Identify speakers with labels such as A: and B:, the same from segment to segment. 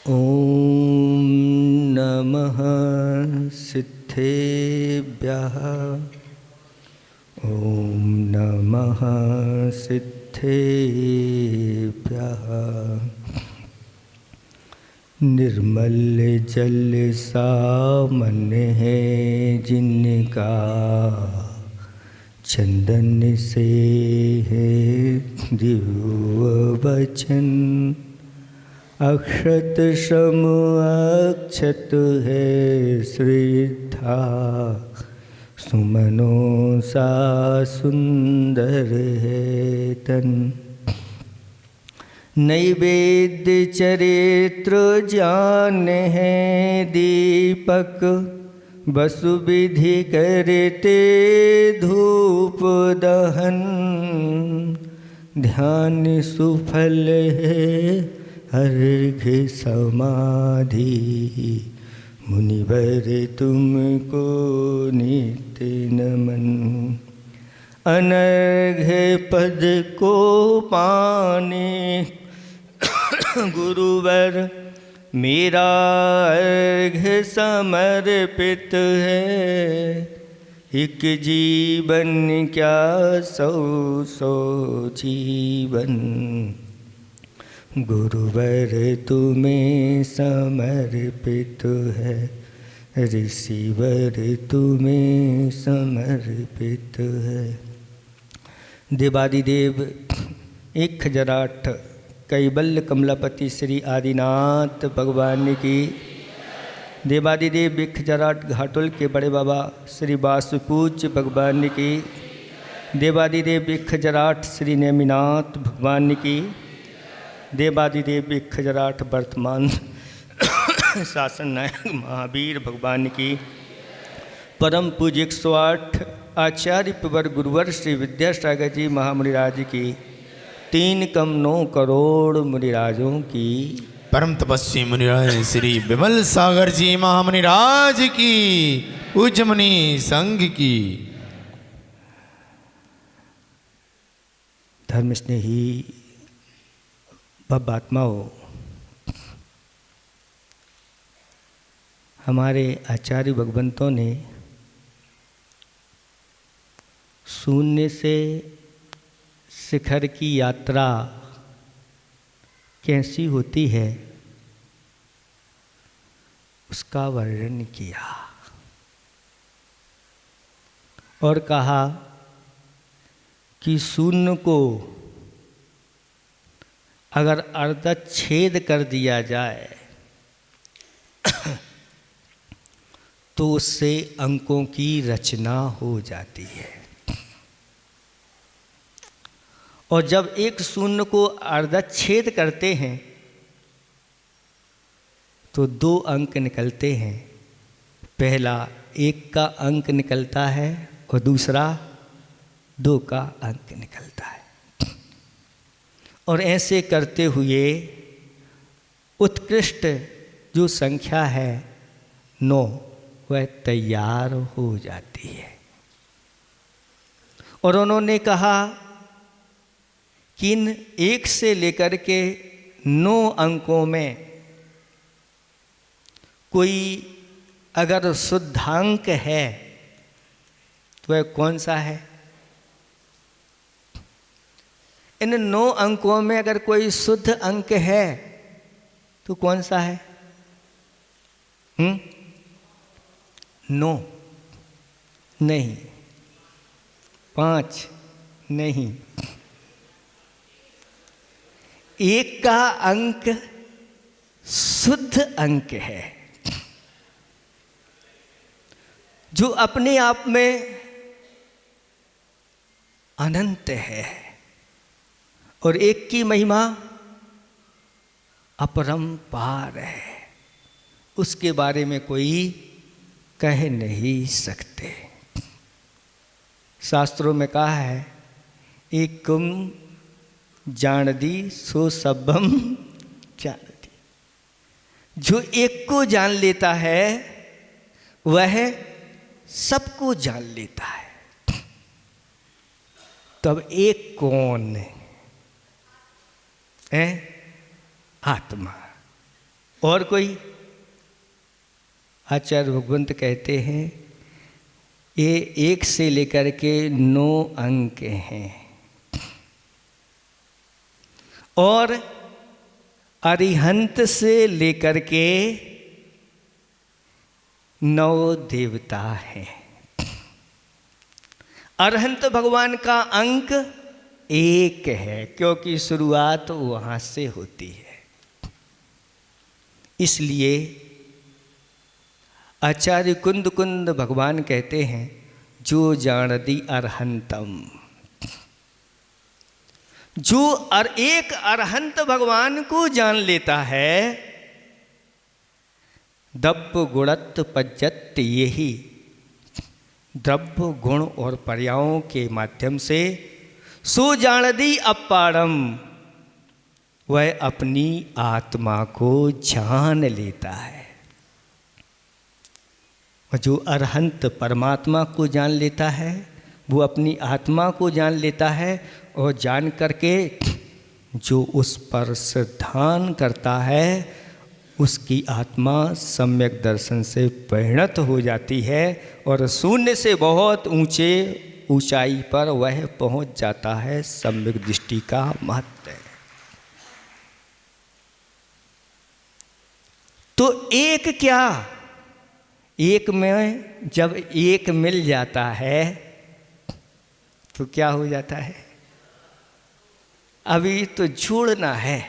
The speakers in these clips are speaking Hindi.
A: ॐ नमः सिद्धेभ्यः। ॐ नमः सिद्धेभ्यः। निर्मल जल सामन है जिनका, चंदन से है दिव्य वचन। अक्षत सम अक्षत है श्रद्धा, सुमनों सा सुंदर है तन। नैवेद्य चरित्र ज्ञान है दीपक, वसु विधि करते धूप दहन। ध्यान सुफल है अर्घ्य समाधि, मुनिवर तुमको नित्य नमन। अनर्घ्य पद को पाने गुरुवर, मेरा अर्घ्य समर्पित है। एक जीवन क्या सौ सौ जीवन, गुरुवर तुम्हें समर्पित है। ऋषिवर तुम्हें समर्पित है। देवादिदेव 1008 कैवल्य कमलापति श्री आदिनाथ भगवान की। देवादिदेव 1008 घाटुल के बड़े बाबा श्री वासुपूज्य भगवान की। देवादिदेव 1008 श्री नेमिनाथ भगवान की। देवादिदेव 1008 वर्तमान शासन नायक महावीर भगवान की। परम पूज्य 108 आचार्य प्रवर गुरुवर श्री विद्यासागर जी महामुनिराज की। 3 कम 9 करोड़ मुनिराजों की।
B: परम तपस्वी मुनिराज श्री विमल सागर जी महामुनिराज की। पूज्य मुनि संघ की।
A: धर्म स्नेही बात्माओं, हमारे आचार्य भगवंतों ने शून्य से शिखर की यात्रा कैसी होती है उसका वर्णन किया और कहा कि शून्य को अगर अर्धच्छेद कर दिया जाए तो उससे अंकों की रचना हो जाती है। और जब एक शून्य को अर्धच्छेद करते हैं तो 2 अंक निकलते हैं। पहला 1 का अंक निकलता है और दूसरा 2 का अंक निकलता है। और ऐसे करते हुए उत्कृष्ट जो संख्या है 9 वह तैयार हो जाती है। और उन्होंने कहा कि इन 1 से लेकर के 9 अंकों में कोई अगर शुद्धांक है तो वह कौन सा है? इन 9 अंकों में अगर कोई शुद्ध अंक है तो कौन सा है? 9 नहीं, 5 नहीं, 1 का अंक शुद्ध अंक है जो अपने आप में अनंत है। और 1 की महिमा अपरंपार है, उसके बारे में कोई कह नहीं सकते। शास्त्रों में कहा है एकम जानदी सो सबम जानदी। जो 1 को जान लेता है वह सबको जान लेता है। तब 1 कौन है? आत्मा। और कोई? आचार्य भगवंत कहते हैं ये 1 से लेकर के 9 अंक हैं और अरिहंत से लेकर के 9 देवता हैं। अरहंत भगवान का अंक 1 है, क्योंकि शुरुआत वहाँ से होती है। इसलिए आचार्य कुंद कुंद भगवान कहते हैं जो जानदी अरहंतम, जो एक अरहंत भगवान को जान लेता है, द्रव्य गुणत पज्जत, यही द्रव्य गुण और पर्यायों के माध्यम से सो जानदी अपारम, वह अपनी आत्मा को जान लेता है। जो अरहंत परमात्मा को जान लेता है वो अपनी आत्मा को जान लेता है, और जान करके जो उस पर श्रद्धान करता है उसकी आत्मा सम्यक दर्शन से परिणत हो जाती है और शून्य से बहुत ऊंचाई पर वह पहुंच जाता है। सम्यक दृष्टि का महत्व है। तो एक क्या, एक में जब एक मिल जाता है तो क्या हो जाता है? अभी तो जोड़ना है।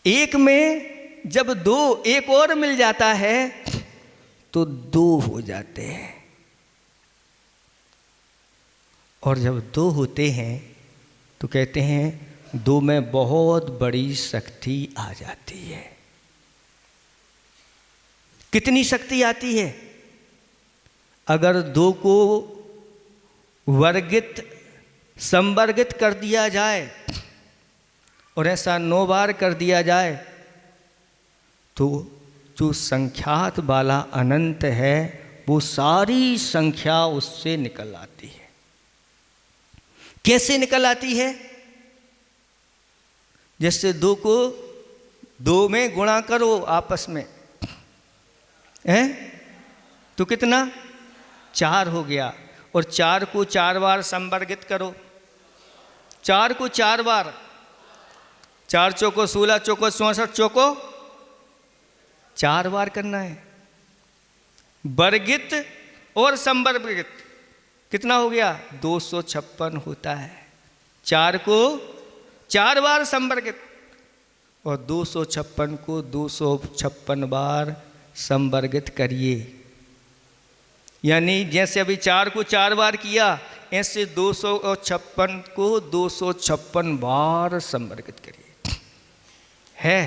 A: एक में जब 2 एक और मिल जाता है तो 2 हो जाते हैं, और जब 2 होते हैं तो कहते हैं 2 में बहुत बड़ी शक्ति आ जाती है। कितनी शक्ति आती है? अगर 2 को वर्गित संवर्गित कर दिया जाए और ऐसा 9 बार कर दिया जाए तो जो संख्यात वाला अनंत है वो सारी संख्या उससे निकल आती है। कैसे निकल आती है? जैसे 2 को 2 में गुणा करो आपस में, है तो कितना? 4 हो गया। और 4 को 4 बार संवर्गित करो, 4 को 4 बार, 4 चौको 16, चौको 64, चौको 4 बार करना है। वर्गित और संवर्गित कितना हो गया? 256 होता है। 4 को 4 बार संवर्गित और 256 को 256 बार संवर्गित करिए। यानी जैसे अभी 4 को 4 बार किया, ऐसे 256 को 256 बार संवर्गित करिए। है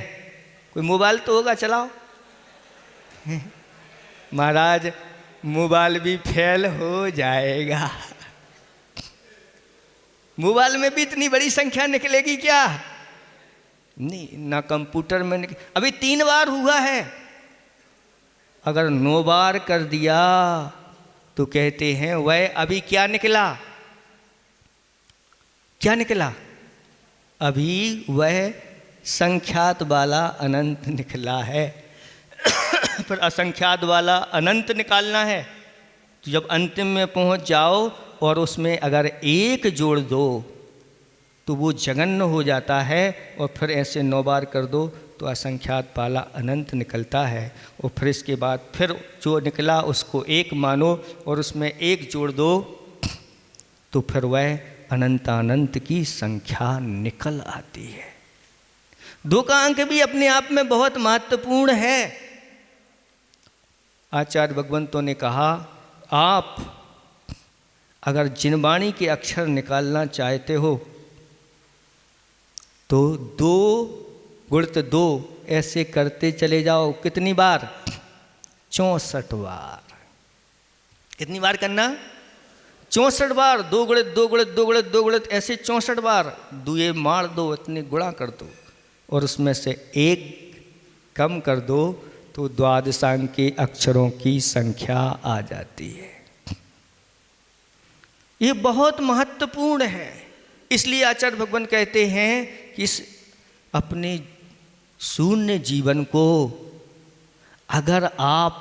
A: कोई मोबाइल तो होगा, चलाओ। महाराज मोबाइल भी फेल हो जाएगा। मोबाइल में भी इतनी बड़ी संख्या निकलेगी क्या? नहीं, ना कंप्यूटर में अभी 3 बार हुआ है। अगर 9 बार कर दिया तो कहते हैं वह अभी क्या निकला? क्या निकला? अभी वह संख्यात वाला अनंत निकला है। पर असंख्यात वाला अनंत निकालना है तो जब अंतिम में पहुंच जाओ और उसमें अगर 1 जोड़ दो तो वो जगन्य हो जाता है, और फिर ऐसे 9 बार कर दो तो असंख्यात वाला अनंत निकलता है। और फिर इसके बाद फिर जो निकला उसको 1 मानो और उसमें 1 जोड़ दो तो फिर वह अनंतानंत की संख्या निकल आती है। 2 का अंक भी अपने आप में बहुत महत्वपूर्ण है। आचार्य भगवंतों ने कहा, आप अगर जिनवाणी के अक्षर निकालना चाहते हो तो 2 गुणित 2 ऐसे करते चले जाओ। कितनी बार? 64 बार। कितनी बार करना? 64 बार। 2 गुणित 2 गुणित 2 गुणित 2 गुणित ऐसे 64 बार। 2 मार दो, इतनी गुणा कर दो और उसमें से 1 कम कर दो तो द्वादशांक के अक्षरों की संख्या आ जाती है। ये बहुत महत्वपूर्ण है। इसलिए आचार्य भगवान कहते हैं कि अपने शून्य जीवन को अगर आप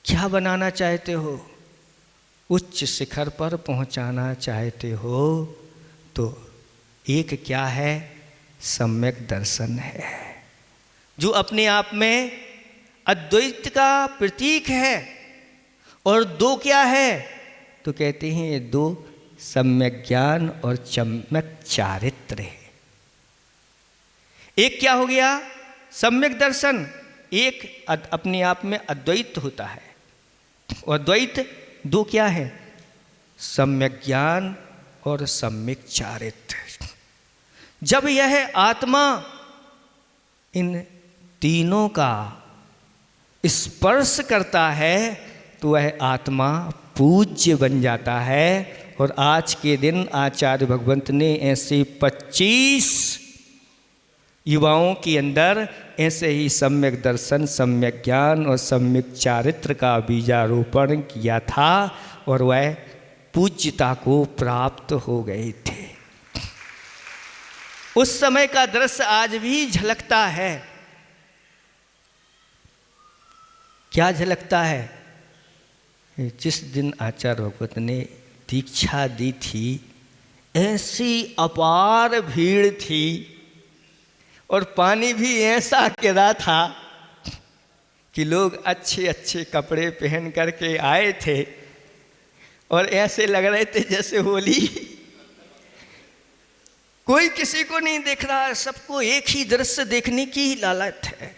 A: क्या बनाना चाहते हो, उच्च शिखर पर पहुंचाना चाहते हो, तो एक क्या है, सम्यक दर्शन है, जो अपने आप में अद्वैत का प्रतीक है। और दो क्या है, तो कहते हैं ये दो सम्यक ज्ञान और सम्यक चारित्र है। एक क्या हो गया, सम्यक दर्शन, एक अपने आप में अद्वैत होता है, और द्वैत दो क्या है, सम्यक ज्ञान और सम्यक चारित्र। जब यह आत्मा इन तीनों का स्पर्श करता है तो वह आत्मा पूज्य बन जाता है। और आज के दिन आचार्य भगवंत ने ऐसे 25 युवाओं के अंदर ऐसे ही सम्यक दर्शन, सम्यक ज्ञान और सम्यक चारित्र का बीजारोपण किया था, और वह पूज्यता को प्राप्त हो गए थे। उस समय का दृश्य आज भी झलकता है। क्या झलकता है, जिस दिन आचार्य भगवत ने दीक्षा दी थी, ऐसी अपार भीड़ थी और पानी भी ऐसा गिरा था कि लोग अच्छे अच्छे कपड़े पहन करके आए थे और ऐसे लग रहे थे जैसे होली। कोई किसी को नहीं देख रहा है, सबको एक ही दृश्य देखने की ही लालच है।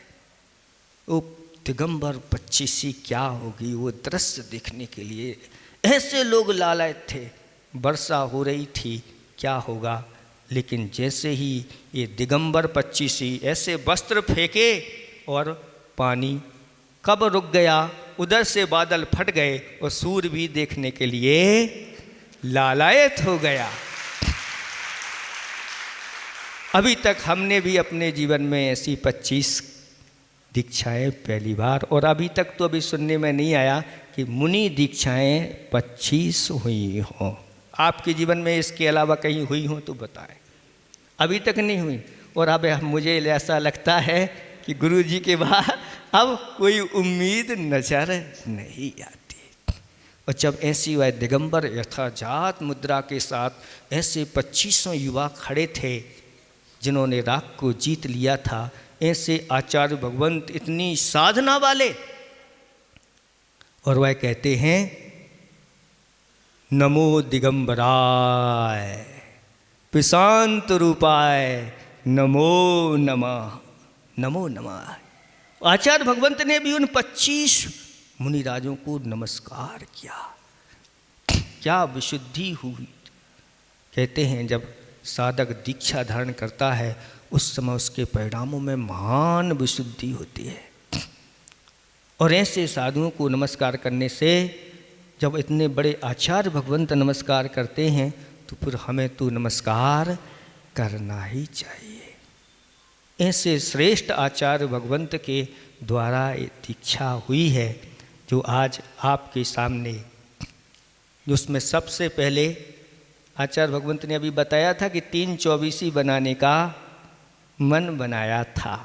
A: वो दिगंबर 25 क्या होगी, वो दृश्य देखने के लिए ऐसे लोग लालच थे। वर्षा हो रही थी, क्या होगा, लेकिन जैसे ही ये दिगंबर 25 ऐसे वस्त्र फेंके और पानी कब रुक गया, उधर से बादल फट गए और सूर्य भी देखने के लिए लालायत हो गया। अभी तक हमने भी अपने जीवन में ऐसी 25 दीक्षाएं पहली बार, और अभी तक तो अभी सुनने में नहीं आया कि मुनि दीक्षाएं 25 हुई हों। आपके जीवन में इसके अलावा कहीं हुई हों तो बताएं। अभी तक नहीं हुई, और अब मुझे ऐसा लगता है कि गुरु जी के बाद अब कोई उम्मीद नजर नहीं आती। और जब ऐसी वह दिगंबर यथाजात मुद्रा के साथ ऐसे 25 युवा खड़े थे जिन्होंने राग को जीत लिया था, ऐसे आचार्य भगवंत इतनी साधना वाले, और वह कहते हैं नमो दिगंबराय प्रशांत रूपाय नमो नमः, नमो नमः। आचार्य भगवंत ने भी उन 25 मुनिराजों को नमस्कार किया। क्या विशुद्धि हुई। कहते हैं जब साधक दीक्षा धारण करता है उस समय उसके परिणामों में महान विशुद्धि होती है। और ऐसे साधुओं को नमस्कार करने से, जब इतने बड़े आचार्य भगवंत नमस्कार करते हैं तो फिर हमें तो नमस्कार करना ही चाहिए। ऐसे श्रेष्ठ आचार्य भगवंत के द्वारा ये दीक्षा हुई है जो आज आपके सामने, उसमें सबसे पहले आचार्य भगवंत ने अभी बताया था कि 3 चौबीसी बनाने का मन बनाया था,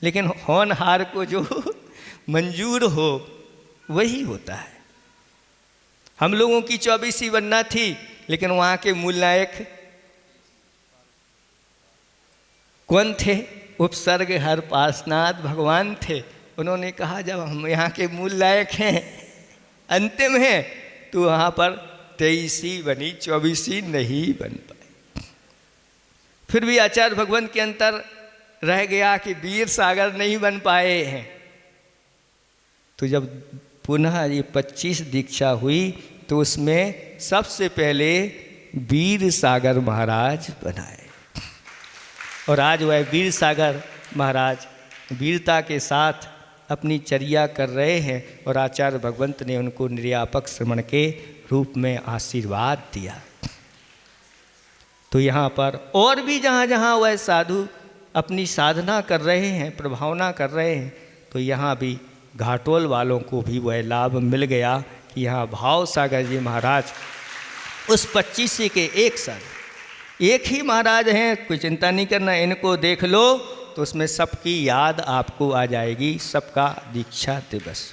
A: लेकिन होनहार को जो मंजूर हो वही होता है। हम लोगों की 24 बनना थी, लेकिन वहाँ के मूल नायक कौन थे? उपसर्ग हर पासनाथ भगवान थे। उन्होंने कहा जब हम यहाँ के मूल नायक हैं, अंतिम हैं, तो वहाँ पर 23 बनी, 24 नहीं बन पाए। फिर भी आचार्य भगवान के अंतर रह गया कि वीर सागर नहीं बन पाए हैं। तो जब पुनः ये 25 दीक्षा हुई तो उसमें सबसे पहले वीर सागर महाराज बनाए, और आज वह वीर सागर महाराज वीरता के साथ अपनी चर्या कर रहे हैं, और आचार्य भगवंत ने उनको निर्यापक श्रमण के रूप में आशीर्वाद दिया। तो यहाँ पर और भी जहाँ जहाँ वह साधु अपनी साधना कर रहे हैं, प्रभावना कर रहे हैं, तो यहाँ भी घाटोल वालों को भी वह लाभ मिल गया कि यहाँ भाव सागर जी महाराज उस 25 के एक साथ एक ही महाराज हैं, कोई चिंता नहीं करना, इनको देख लो तो उसमें सबकी याद आपको आ जाएगी, सबका दीक्षा दिवस।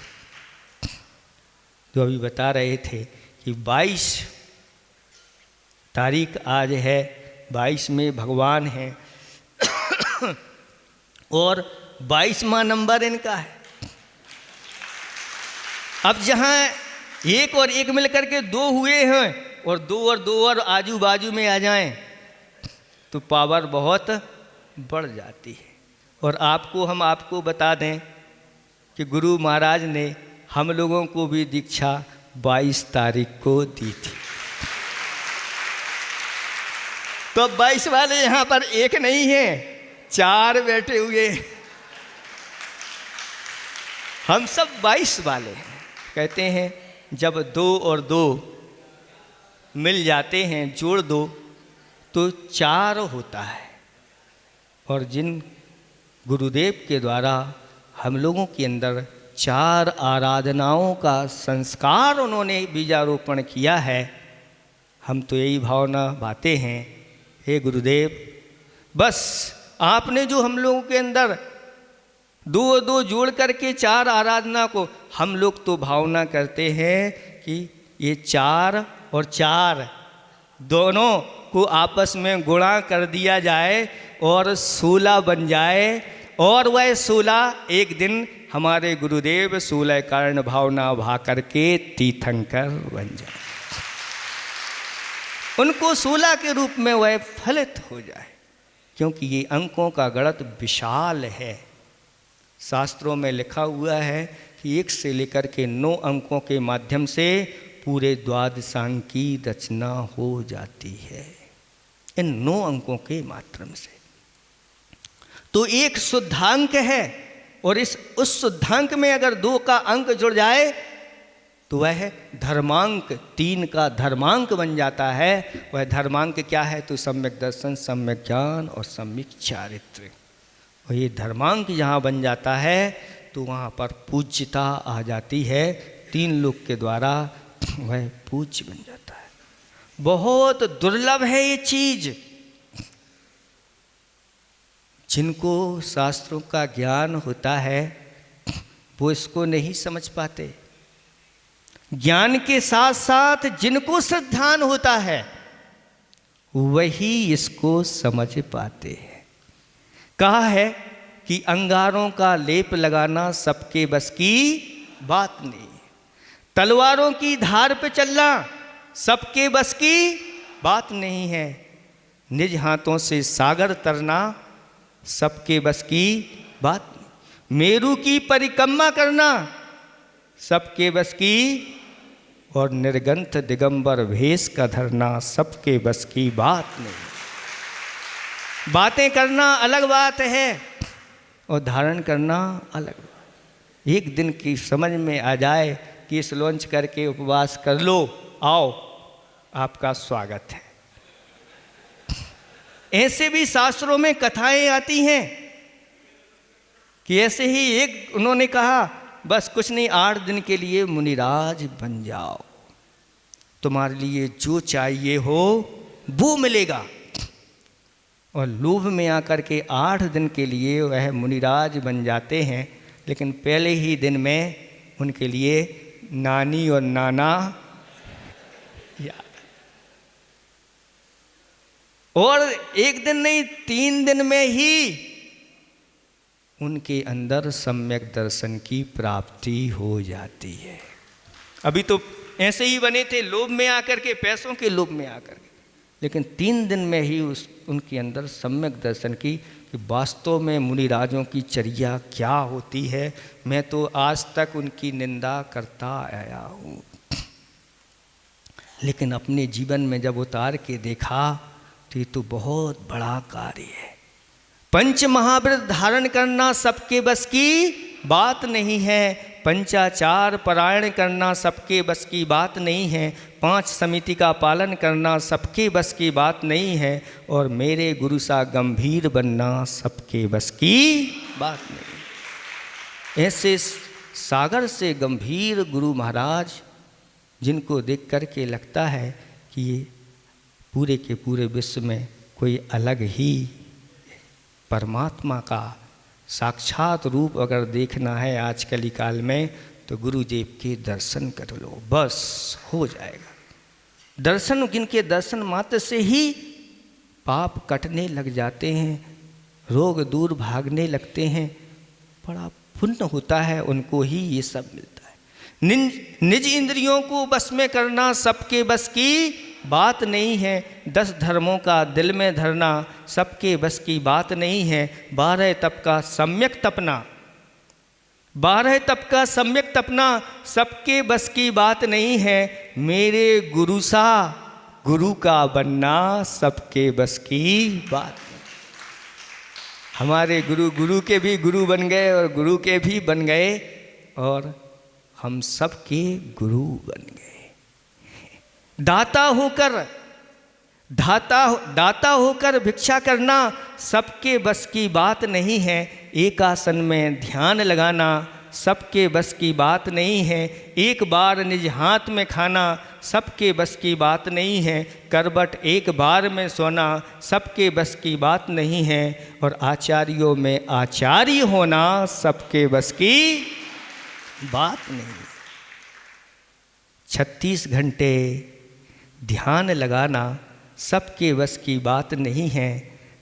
A: तो अभी बता रहे थे कि 22 तारीख आज है, 22 में भगवान हैं और 22वां नंबर इनका है। अब जहाँ एक और एक मिलकर के 2 हुए हैं और 2 और आजू बाजू में आ जाएं तो पावर बहुत बढ़ जाती है। और हम आपको बता दें कि गुरु महाराज ने हम लोगों को भी दीक्षा 22 तारीख को दी थी। तो 22 वाले यहाँ पर एक नहीं है, 4 बैठे हुए, हम सब 22 वाले हैं। कहते हैं जब 2 और 2 मिल जाते हैं, जोड़ दो तो 4 होता है। और जिन गुरुदेव के द्वारा हम लोगों के अंदर 4 आराधनाओं का संस्कार उन्होंने बीजारोपण किया है, हम तो यही भावना बातें हैं, हे गुरुदेव बस आपने जो हम लोगों के अंदर 2 जोड़ करके 4 आराधना को, हम लोग तो भावना करते हैं कि ये 4 और 4 दोनों को आपस में गुणा कर दिया जाए और 16 बन जाए, और वह 16 एक दिन हमारे गुरुदेव 16 कारण भावना भा करके तीर्थंकर बन जाए, उनको 16 के रूप में वह फलित हो जाए। क्योंकि ये अंकों का गणित विशाल है। शास्त्रों में लिखा हुआ है कि 1 से लेकर के 9 अंकों के माध्यम से पूरे द्वादशांक की रचना हो जाती है, इन 9 अंकों के माध्यम से। तो एक शुद्धांक है और उस शुद्धांक में अगर 2 का अंक जुड़ जाए तो वह धर्मांक 3 का धर्मांक बन जाता है। वह धर्मांक क्या है? तो सम्यक दर्शन, सम्यक ज्ञान और सम्यक चारित्र। और ये धर्मांक जहाँ बन जाता है तो वहाँ पर पूज्यता आ जाती है, 3 लोग के द्वारा वह पूज्य बन जाता है। बहुत दुर्लभ है ये चीज। जिनको शास्त्रों का ज्ञान होता है वो इसको नहीं समझ पाते। ज्ञान के साथ साथ जिनको श्रद्धान होता है वही इसको समझ पाते हैं। कहा है कि अंगारों का लेप लगाना सबके बस की बात नहीं, तलवारों की धार पे चलना सबके बस की बात नहीं है, निज हाथों से सागर तरना सबके बस की बात नहीं, मेरू की परिक्रमा करना सबके बस की, और निर्गंथ दिगंबर भेष का धरना सबके बस की बात नहीं। बातें करना अलग बात है और धारण करना अलग बात। एक दिन की समझ में आ जाए कि इस लॉन्च करके उपवास कर लो, आओ आपका स्वागत है। ऐसे भी शास्त्रों में कथाएं आती हैं कि ऐसे ही एक उन्होंने कहा बस कुछ नहीं, 8 दिन के लिए मुनिराज बन जाओ, तुम्हारे लिए जो चाहिए हो वो मिलेगा। और लोभ में आकर के 8 दिन के लिए वह मुनिराज बन जाते हैं, लेकिन पहले ही दिन में उनके लिए नानी और नाना याद। और एक दिन नहीं 3 दिन में ही उनके अंदर सम्यक दर्शन की प्राप्ति हो जाती है। अभी तो ऐसे ही बने थे लोभ में आकर के, पैसों के लोभ में आकर के, लेकिन 3 दिन में ही उनके अंदर सम्यक दर्शन की कि वास्तव में मुनिराजों की चर्या क्या होती है। मैं तो आज तक उनकी निंदा करता आया हूँ, लेकिन अपने जीवन में जब उतार के देखा तो ये तो बहुत बड़ा कार्य है। पंच महाव्रत धारण करना सबके बस की बात नहीं है, पंचाचार परायण करना सबके बस की बात नहीं है, 5 समिति का पालन करना सबके बस की बात नहीं है, और मेरे गुरु सा गंभीर बनना सबके बस की बात नहीं। ऐसे सागर से गंभीर गुरु महाराज जिनको देख कर के लगता है कि ये पूरे के पूरे विश्व में कोई अलग ही परमात्मा का साक्षात रूप अगर देखना है आज कली काल में तो गुरुदेव के दर्शन कर लो, बस हो जाएगा। दर्शन, जिनके दर्शन मात्र से ही पाप कटने लग जाते हैं, रोग दूर भागने लगते हैं, बड़ा पुण्य होता है, उनको ही ये सब मिलता है। निज इंद्रियों को बस में करना सबके बस की बात नहीं है, 10 धर्मों का दिल में धरना सबके बस की बात नहीं है, 12 तप का सम्यक तपना, 12 तप का सम्यक तपना सबके बस की बात नहीं है, मेरे गुरु सा गुरु का बनना सबके बस की बात। हमारे गुरु के भी गुरु बन गए और गुरु के भी बन गए और हम सबके गुरु बन गए। दाता होकर भिक्षा करना सबके बस की बात नहीं है, एक आसन में ध्यान लगाना सबके बस की बात नहीं है, एक बार निज हाथ में खाना सबके बस की बात नहीं है, करबट एक बार में सोना सबके बस की बात नहीं है, और आचार्यों में आचार्य होना सबके बस की बात नहीं है। 36 घंटे ध्यान लगाना सबके बस की बात नहीं है,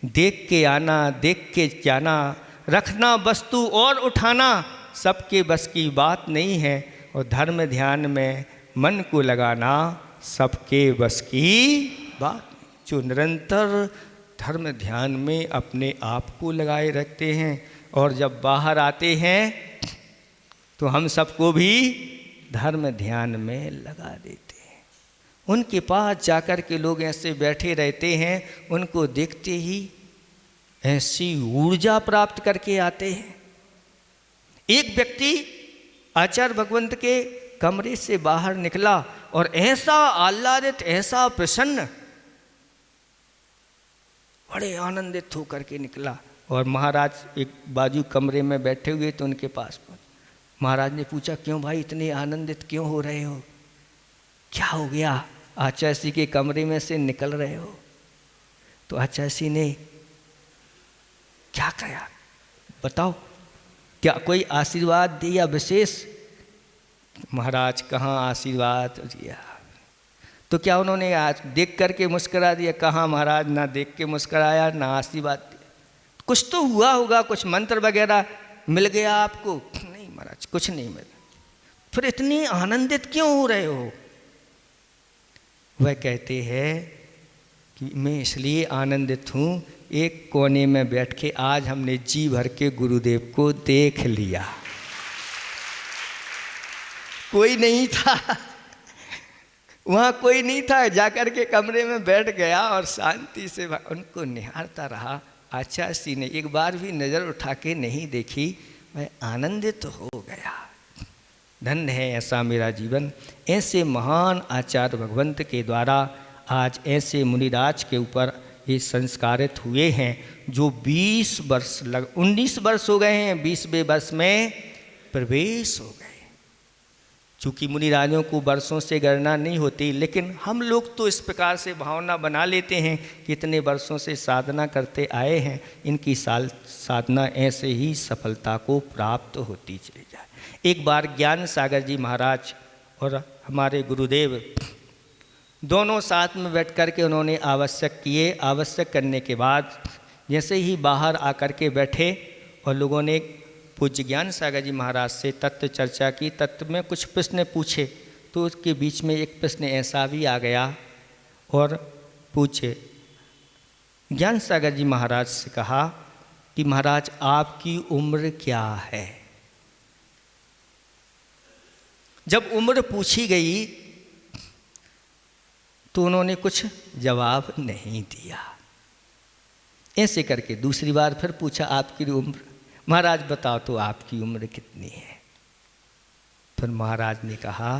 A: देख के आना देख के जाना, रखना वस्तु और उठाना सबके बस की बात नहीं है, और धर्म ध्यान में मन को लगाना सबके बस की बात। जो निरंतर धर्म ध्यान में अपने आप को लगाए रखते हैं और जब बाहर आते हैं तो हम सबको भी धर्म ध्यान में लगा देते हैं। उनके पास जाकर के लोग ऐसे बैठे रहते हैं, उनको देखते ही ऐसी ऊर्जा प्राप्त करके आते हैं। एक व्यक्ति आचार्य भगवंत के कमरे से बाहर निकला और ऐसा आह्लादित, ऐसा प्रसन्न, बड़े आनंदित होकर के निकला। और महाराज एक बाजू कमरे में बैठे हुए तो उनके पास पहुंचे। महाराज ने पूछा, क्यों भाई इतने आनंदित क्यों हो रहे हो, क्या हो गया, आचार्य जी के कमरे में से निकल रहे हो? तो आचार्य जी ने क्या कहा बताओ, क्या कोई आशीर्वाद दिया विशेष? महाराज कहाँ आशीर्वाद दिया, तो क्या उन्होंने आज देख करके मुस्करा दिया? कहाँ महाराज, ना देख के मुस्कराया ना आशीर्वाद दिया। कुछ तो हुआ होगा, कुछ मंत्र वगैरह मिल गया आपको? नहीं महाराज, कुछ नहीं मिला। फिर इतनी आनंदित क्यों हो रहे हो? वह कहते हैं कि मैं इसलिए आनंदित हूँ, एक कोने में बैठ के आज हमने जी भर के गुरुदेव को देख लिया। कोई नहीं था वहाँ, कोई नहीं था, जाकर के कमरे में बैठ गया और शांति से उनको निहारता रहा। आचार्य जी ने एक बार भी नज़र उठा के नहीं देखी, मैं आनंदित हो गया। धन्य है ऐसा मेरा जीवन। ऐसे महान आचार्य भगवंत के द्वारा आज ऐसे मुनिराज के ऊपर ये संस्कारित हुए हैं, जो 19 वर्ष हो गए हैं, 20वें वर्ष में प्रवेश हो गए। चूँकि मुनिराजों को वर्षों से गणना नहीं होती, लेकिन हम लोग तो इस प्रकार से भावना बना लेते हैं कि इतने वर्षों से साधना करते आए हैं, इनकी साधना ऐसे ही सफलता को प्राप्त होती चली जाए। एक बार ज्ञान सागर जी महाराज और हमारे गुरुदेव दोनों साथ में बैठ कर के उन्होंने आवश्यक किए। आवश्यक करने के बाद जैसे ही बाहर आकर के बैठे और लोगों ने पूज्य ज्ञान सागर जी महाराज से तत्व चर्चा की, तत्व में कुछ प्रश्न पूछे, तो उसके बीच में एक प्रश्न ऐसा भी आ गया और पूछे ज्ञान सागर जी महाराज से कहा कि महाराज आपकी उम्र क्या है? जब उम्र पूछी गई तो उन्होंने कुछ जवाब नहीं दिया। ऐसे करके दूसरी बार फिर पूछा आपकी उम्र, महाराज बताओ तो आपकी उम्र कितनी है? फिर महाराज ने कहा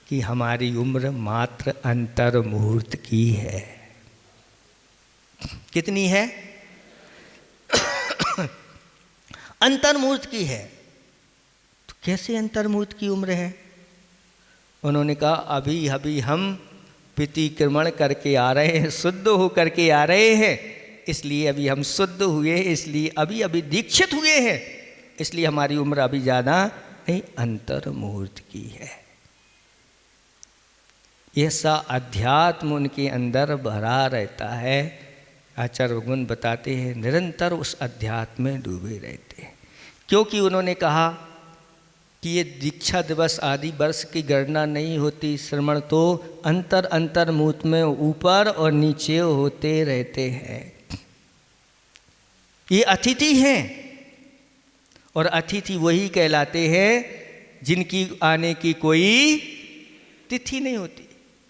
A: कि हमारी उम्र मात्र अंतर मुहूर्त की है। कितनी है? अंतर मुहूर्त की है। तो कैसे अंतर मुहूर्त की उम्र है? उन्होंने कहा अभी अभी हम प्रतिक्रमण करके आ रहे हैं, शुद्ध हो करके आ रहे हैं, इसलिए अभी हम शुद्ध हुए, इसलिए अभी अभी दीक्षित हुए हैं, इसलिए हमारी उम्र अभी ज़्यादा नहीं, अंतर मुहूर्त की है। ऐसा अध्यात्म उनके अंदर भरा रहता है। आचार्य भगवान बताते हैं निरंतर उस अध्यात्म में डूबे रहते हैं, क्योंकि उन्होंने कहा कि ये दीक्षा दिवस आदि वर्ष की गणना नहीं होती, श्रवण तो अंतर अंतर मुहूर्त में ऊपर और नीचे होते रहते हैं। ये अतिथि हैं, और अतिथि वही कहलाते हैं जिनकी आने की कोई तिथि नहीं होती।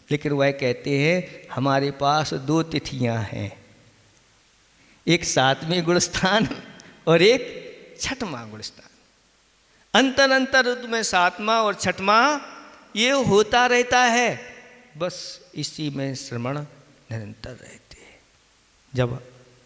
A: लेकिन वह कहते हैं हमारे पास 2 तिथियां हैं, एक 7वें गुणस्थान और एक 6वां गुणस्थान। अंतर अंतर ऋतु में 7वां और 6वां ये होता रहता है, बस इसी में श्रवण निरंतर रहते हैं। जब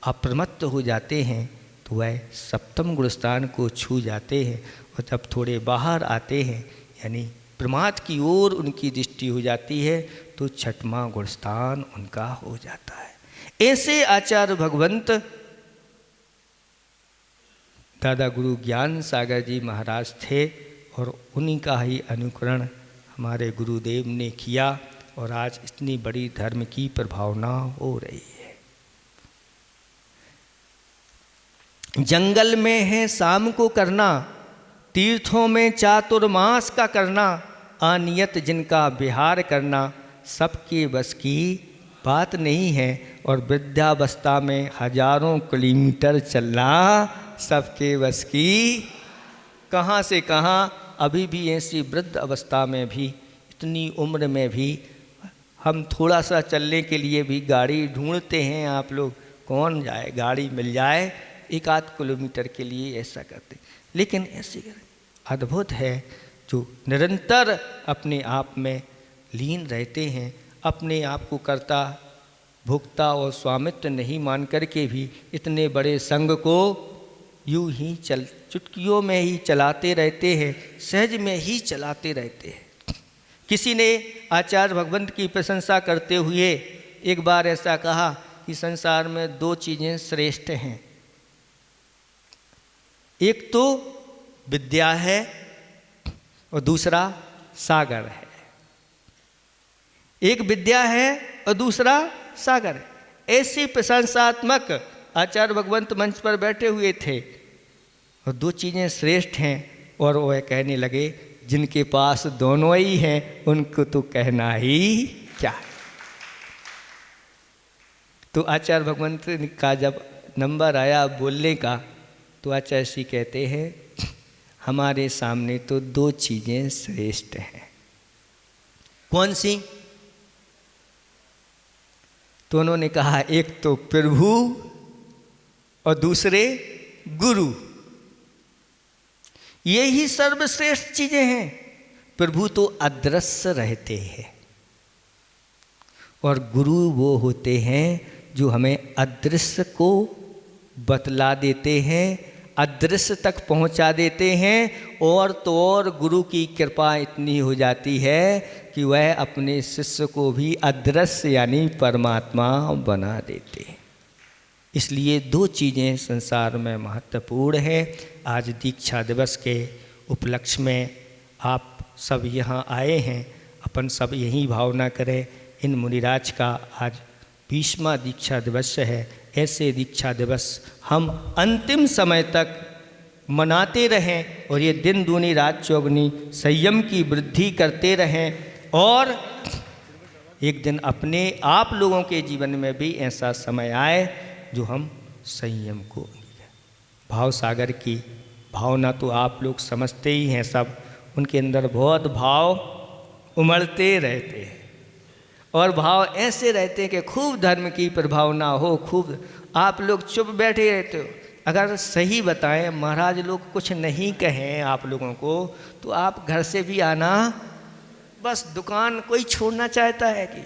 A: अप्रमत्त हो जाते हैं तो वह 7वें गुणस्थान को छू जाते हैं, और जब थोड़े बाहर आते हैं यानी प्रमाद की ओर उनकी दृष्टि हो जाती है तो 6वां गुणस्थान उनका हो जाता है। ऐसे आचार्य भगवंत दादा गुरु ज्ञान सागर जी महाराज थे, और उन्हीं का ही अनुकरण हमारे गुरुदेव ने किया, और आज इतनी बड़ी धर्म की प्रभावना हो रही है। जंगल में है शाम को करना, तीर्थों में चातुर्मास का करना, अनियत जिनका विहार करना सबके बस की बात नहीं है, और वृद्धावस्था में हजारों किलोमीटर चलना सबके बस की। कहाँ से कहाँ, अभी भी ऐसी वृद्ध अवस्था में भी, इतनी उम्र में भी हम थोड़ा सा चलने के लिए भी गाड़ी ढूंढते हैं। आप लोग कौन जाए, गाड़ी मिल जाए 1-8 किलोमीटर के लिए ऐसा करते, लेकिन ऐसे अद्भुत है जो निरंतर अपने आप में लीन रहते हैं, अपने आप को कर्ता भोक्ता और स्वामित्व नहीं मान करके भी इतने बड़े संघ को यूं ही चुटकियों में ही चलाते रहते हैं, सहज में ही चलाते रहते हैं। किसी ने आचार्य भगवंत की प्रशंसा करते हुए एक बार ऐसा कहा कि संसार में 2 चीज़ें श्रेष्ठ हैं, एक तो विद्या है और दूसरा सागर है। एक विद्या है और दूसरा सागर है। ऐसी प्रशंसात्मक आचार्य भगवंत मंच पर बैठे हुए थे, और 2 चीज़ें श्रेष्ठ हैं, और वह कहने लगे जिनके पास दोनों ही हैं उनको तो कहना ही क्या है। तो आचार्य भगवंत का जब नंबर आया बोलने का, तो आचार्य जी कहते हैं हमारे सामने तो 2 चीज़ें श्रेष्ठ हैं। कौन सी? तो उन्होंने कहा एक तो प्रभु और दूसरे गुरु। ये ही सर्वश्रेष्ठ चीज़ें हैं। प्रभु तो अदृश्य रहते हैं, और गुरु वो होते हैं जो हमें अदृश्य को बतला देते हैं, अदृश्य तक पहुंचा देते हैं, और तो और गुरु की कृपा इतनी हो जाती है कि वह अपने शिष्य को भी अदृश्य यानी परमात्मा बना देते हैं। इसलिए 2 चीज़ें संसार में महत्वपूर्ण हैं। आज दीक्षा दिवस के उपलक्ष्य में आप सब यहाँ आए हैं, अपन सब यही भावना करें इन मुनिराज का आज 20वां दीक्षा दिवस है। ऐसे दीक्षा दिवस हम अंतिम समय तक मनाते रहें, और ये दिन दूनी रात चौगुनी संयम की वृद्धि करते रहें, और एक दिन अपने आप लोगों के जीवन में भी ऐसा समय आए जो हम संयम को, भाव सागर की भावना तो आप लोग समझते ही हैं, सब उनके अंदर बहुत भाव उमड़ते रहते हैं, और भाव ऐसे रहते हैं कि खूब धर्म की प्रभावना हो, खूब आप लोग चुप बैठे रहते हो। अगर सही बताएं, महाराज लोग कुछ नहीं कहें आप लोगों को, तो आप घर से भी आना, बस दुकान कोई छोड़ना चाहता है कि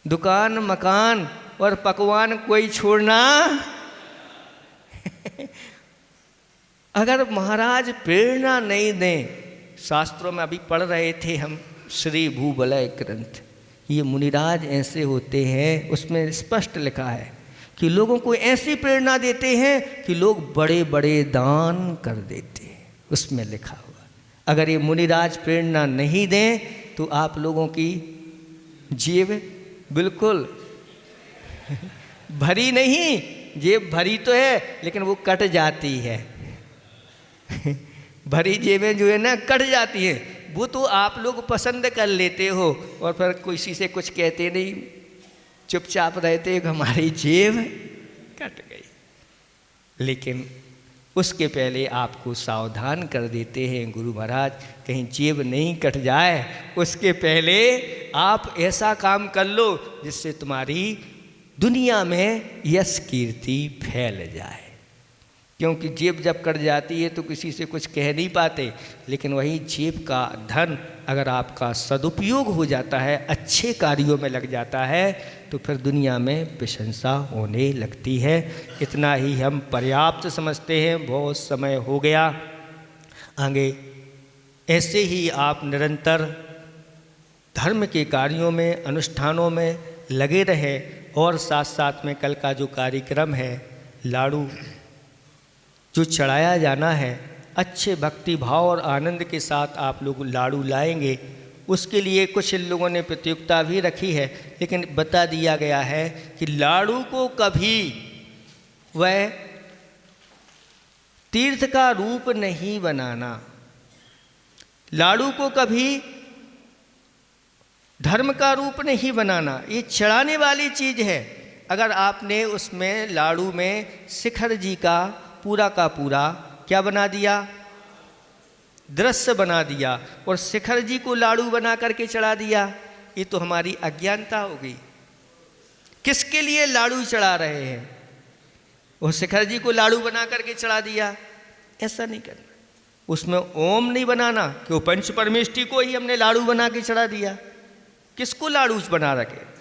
A: दुकान मकान और पकवान कोई छोड़ना अगर महाराज प्रेरणा नहीं दें। शास्त्रों में अभी पढ़ रहे थे हम श्री भूबलय ग्रंथ, ये मुनिराज ऐसे होते हैं, उसमें स्पष्ट लिखा है कि लोगों को ऐसी प्रेरणा देते हैं कि लोग बड़े बड़े दान कर देते हैं, उसमें लिखा हुआ। अगर ये मुनिराज प्रेरणा नहीं दें तो आप लोगों की जेब बिल्कुल भरी नहीं, जेब भरी तो है लेकिन वो कट जाती है। भरी जेबें जो है ना कट जाती हैं, वो तो आप लोग पसंद कर लेते हो और फिर किसी से कुछ कहते नहीं, चुपचाप रहते कि हमारी जेब कट गई। लेकिन उसके पहले आपको सावधान कर देते हैं गुरु महाराज, कहीं जेब नहीं कट जाए, उसके पहले आप ऐसा काम कर लो जिससे तुम्हारी दुनिया में यश कीर्ति फैल जाए। क्योंकि जेब जब कट जाती है तो किसी से कुछ कह नहीं पाते, लेकिन वही जेब का धन अगर आपका सदुपयोग हो जाता है, अच्छे कार्यों में लग जाता है, तो फिर दुनिया में प्रशंसा होने लगती है। इतना ही हम पर्याप्त समझते हैं, बहुत समय हो गया। आगे ऐसे ही आप निरंतर धर्म के कार्यों में, अनुष्ठानों में लगे रहे और साथ साथ में कल का जो कार्यक्रम है, लाड़ू जो चढ़ाया जाना है, अच्छे भक्ति भाव और आनंद के साथ आप लोग लाड़ू लाएंगे। उसके लिए कुछ इन लोगों ने प्रतियोगिता भी रखी है, लेकिन बता दिया गया है कि लाड़ू को कभी वह तीर्थ का रूप नहीं बनाना, लाड़ू को कभी धर्म का रूप नहीं बनाना। ये चढ़ाने वाली चीज़ है। अगर आपने उसमें लाड़ू में शिखर जी का पूरा क्या बना दिया, दृश्य बना दिया, और शिखर जी को लाड़ू बना करके चढ़ा दिया, ये तो हमारी अज्ञानता हो गई। किसके लिए लाड़ू चढ़ा रहे हैं? वो शिखर जी को लाड़ू बना करके चढ़ा दिया, ऐसा नहीं करना। उसमें ओम नहीं बनाना कि वो पंच परमेष्टि को ही हमने लाड़ू बना के चढ़ा दिया। किसको लाड़ू बना रखे?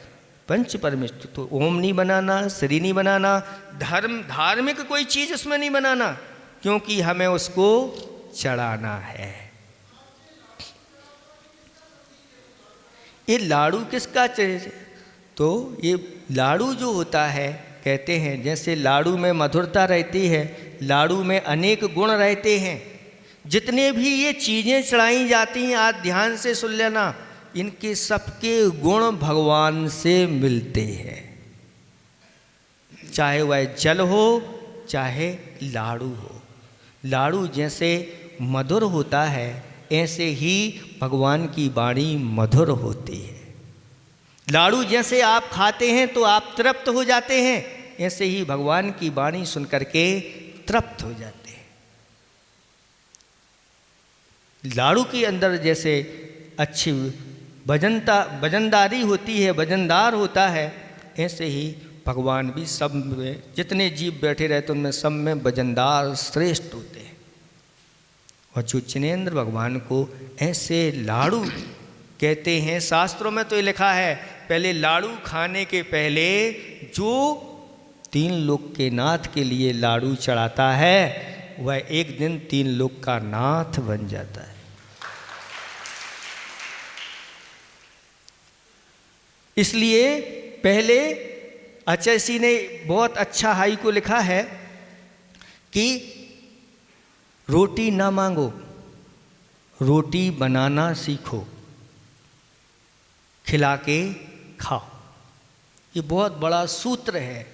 A: पंच परमेष्टि। तो ओम नहीं बनाना, श्री नहीं बनाना, धार्मिक कोई चीज़ उसमें नहीं बनाना, क्योंकि हमें उसको चढ़ाना है। ये लाड़ू किसका चाहिए? तो ये लाड़ू जो होता है, कहते हैं जैसे लाड़ू में मधुरता रहती है, लाड़ू में अनेक गुण रहते हैं। जितने भी ये चीज़ें चढ़ाई जाती हैं, आज ध्यान से सुन लेना, इनके सबके गुण भगवान से मिलते हैं। चाहे वह जल हो, चाहे लाड़ू हो। लाड़ू जैसे मधुर होता है, ऐसे ही भगवान की वाणी मधुर होती है। लाड़ू जैसे आप खाते हैं तो आप तृप्त हो जाते हैं, ऐसे ही भगवान की वाणी सुन करके तृप्त हो जाते हैं। लाड़ू के अंदर जैसे अच्छी वजनदारी होती है, वजनदार होता है, ऐसे ही भगवान भी सब में, जितने जीव बैठे रहते उनमें सब में वजनदार श्रेष्ठ होते हैं। और जो जिनेंद्र भगवान को ऐसे लाड़ू कहते हैं, शास्त्रों में तो ये लिखा है, पहले लाड़ू खाने के पहले जो 3 लोक के नाथ के लिए लाड़ू चढ़ाता है, वह एक दिन 3 लोक का नाथ बन जाता है। इसलिए पहले अचैसी ने बहुत अच्छा हाई को लिखा है कि रोटी ना मांगो, रोटी बनाना सीखो, खिला के खाओ। ये बहुत बड़ा सूत्र है,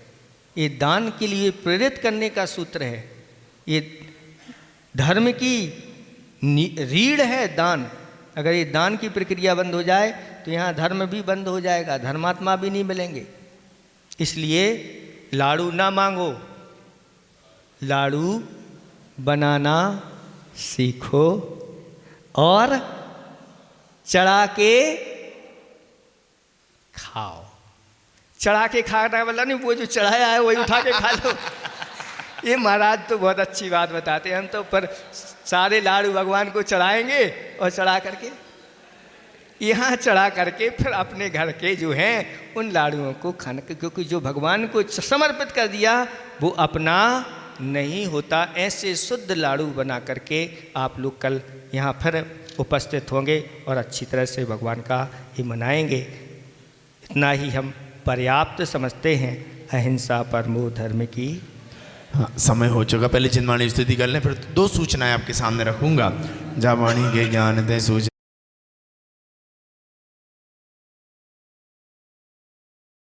A: ये दान के लिए प्रेरित करने का सूत्र है। ये धर्म की रीढ़ है दान। अगर ये दान की प्रक्रिया बंद हो जाए तो यहाँ धर्म भी बंद हो जाएगा, धर्मात्मा भी नहीं मिलेंगे। इसलिए लाड़ू ना मांगो, लाड़ू बनाना सीखो और चढ़ा के खाओ। चढ़ा के खाना वाला नहीं, वो जो चढ़ाया है वही उठा के खा लो। ये महाराज तो बहुत अच्छी बात बताते हैं। हम तो पर सारे लाड़ू भगवान को चढ़ाएंगे और चढ़ा करके यहाँ चढ़ा करके फिर अपने घर के जो हैं उन लाड़ुओं को खाना, क्योंकि जो भगवान को समर्पित कर दिया वो अपना नहीं होता। ऐसे शुद्ध लाड़ू बना करके आप लोग कल यहाँ फिर उपस्थित होंगे और अच्छी तरह से भगवान का ही मनाएंगे। इतना ही हम पर्याप्त समझते हैं। अहिंसा परमो धर्म की।
B: हाँ, समय हो चुका, पहले चिन्माणी स्तुति कर लें, फिर 2 सूचनाएं आपके सामने रखूंगा। जा वाणी के ज्ञान दे सूझ